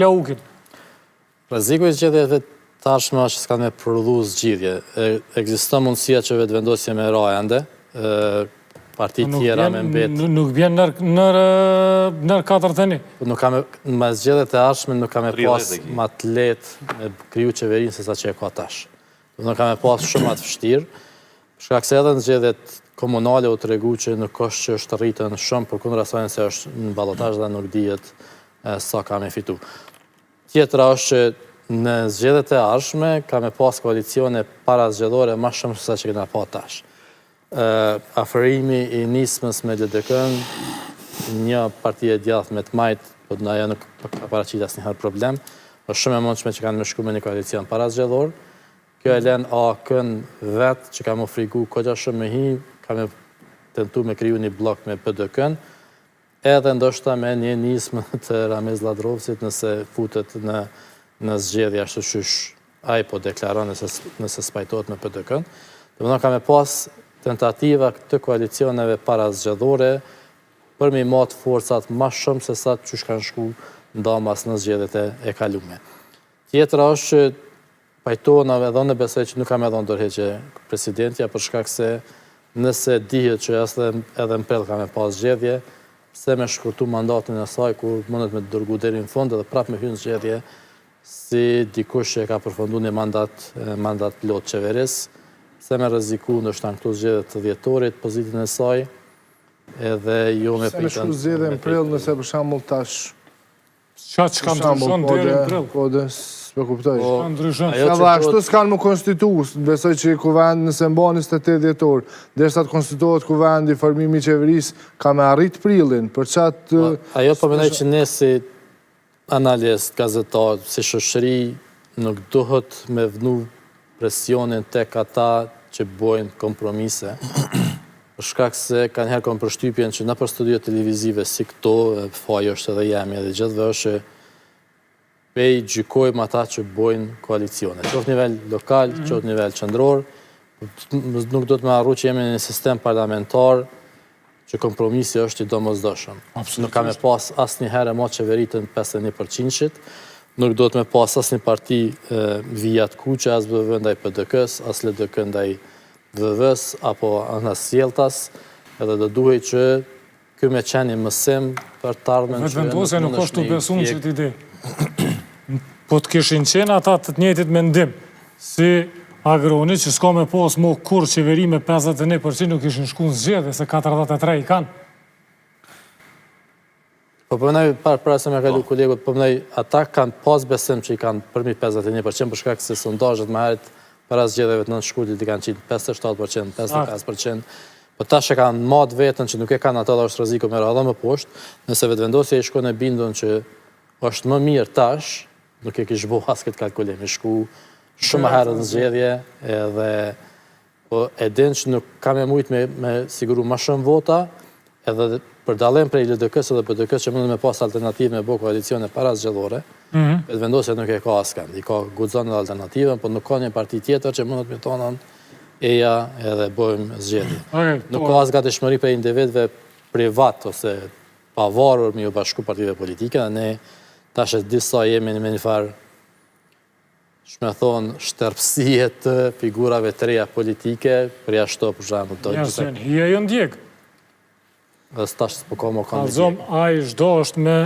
Laukin. Rreziku i zgjedhjeve tashme është s'ka me prodhu zgjidhje. Ekziston mundësia që vetëvendosje me ra ende, parti tjera me mbet. Nuk bjen nër 4 tani. Me zgjedhjet e ardhshme nuk ka me pas ma të lehtë me kriju qeverinë se sa që e ka tash. Nuk ka me pas shumë atë vështirë, shkak se edhe në zgjedhjet komunale u tregu që nuk është që është rritën shumë, përkundër asaj se është në ballotazh dhe nuk dihet sa ka me fitu. Tjetra është që në zgjedhjet e ardhshme ka me pas koalicione para zgjedhore më shumë se sa që kena pa tash. Afërimi i nismës me LDK-n, një parti e djathtë me të majtë, po ajo nuk ka paraqit asnjëherë problem, është shumë e mundshme që kanë me shku me një koalicion para zgjedhor. Kjo e lën AK-n vetë që ka më frigu kogja shumë me hi, ka me tentu me kriju një blok me PDK-n, edhe ndoshta me një nismë të Ramez Ladrovcit nëse futet në zgjedhje ashtu qysh ai po deklaron nëse spajtohet me PDK-n. Domethënë ka me pas tentativa të koalicioneve para zgjedhore për me mat forcat më shumë se sa qysh kanë shku ndamas në zgjedhjet e kalume. Tjetra është që pajtohen edhe unë besoj që nuk kam edhe ndërheqje presidentja për shkak se nëse dihet që edhe në prill ka me pas zgjedhje, pse me shkurtu mandatin e saj kur mundet me dërgu deri në fund edhe prap me hyrë në zgjedhje si dikush që e ka përfunduar një mandat plot qeveris, se me rreziku ndoshta këto zgjedhje të dhjetorit pozitin e saj edhe jo me pritën. Se me shku zgjedhje në prill nëse për shembull tash çka ndryshon deri në prill. S'po kuptoj. Edhe ashtu s'kanë më konstituu, besoj që kuvend nëse mba 28 dhjetor, derisa të konstituohet kuvendi, formimi i qeverisë, ka me arrit prillin, për çatë... Ajo po mendoj që ne si analist, gazetar, si shoqëri, nuk duhet me vnu presionin tek ata që bojnë kompromise, për shkak se kanë herë kanë përshtypjen që nëpër studio televizive si këto, faji është edhe jemi edhe gjithve është pej gjykojmë ata që bojnë koalicione. Qoftë nivel lokal, qoftë nivel qendror, nuk do të me harru që jemi në një sistem parlamentar që kompromisi është i domosdoshëm. Nuk ka me pas asnjëherë ma qeveritën 51%, nuk do të me pas asnjë parti vijat kuqe, as VV ndaj PDK-s, as LDK ndaj VV-s, apo anas sjelltas, edhe do duhej që ky me qenë një mësim për të ardhmen që Vetëvendosja nuk është të besuar që ti di. Po të kishin qenë ata të njëjtit mendim, si Agroni që s'ka me pas mo kur qeveri me 51% nuk ishin shku në zgjedhje, se 43 i kanë. Po përmënaj, para se me kalu kolegut, përmënaj, ata kanë pas besim që i kanë përmi 51%, për shkak se sondazhet më herët para zgjedhjeve të nënshkrutit i kanë qitë 57%, 55%, po tash e kanë matë vetën që nuk e kanë ato dhe është rreziku me radha më poshtë, nëse vetëvendosja i shkon e bindun që është më mirë tash, nuk e kish bo as këtë kalkulim, i shku shumë herët në zgjedhje, edhe e din që nuk ka me mujtë me siguru ma shumë vota, edhe për dallim prej LDK-s edhe PDK-s që mundet me pas alternativë me bo koalicione para zgjedhore, vetëvendosja nuk e ka askand, i ka guxon edhe alternativën, por nuk ka një parti tjetër që mundet me tonon eja edhe bojmë zgjedhje. Nuk ka as gatishmëri për individëve privat ose pavarur me u bashku partive politike, dhe ne tash e disa jemi me një farë, shme thonë, shtërpsie të figurave të reja politike, për jashto për shembull të... Ja, se në hija jo ndjek. Dhe s'tash s'po ka më kanë... Alzom, a i shdo është me...